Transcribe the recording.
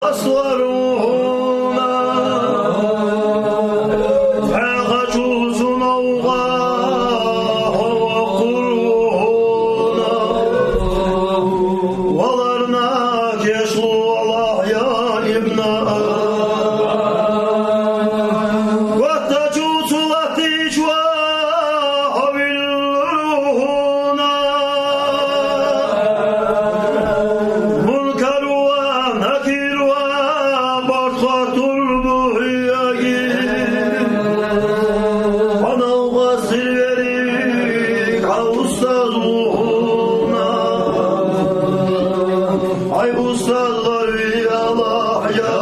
أسوارنا عجوز أوغاه وقرونا وضرنا يسوع الله يا ابنا وتجوز لتجوى بالرونا منكر ونكير Ay ustalar ya Allah ya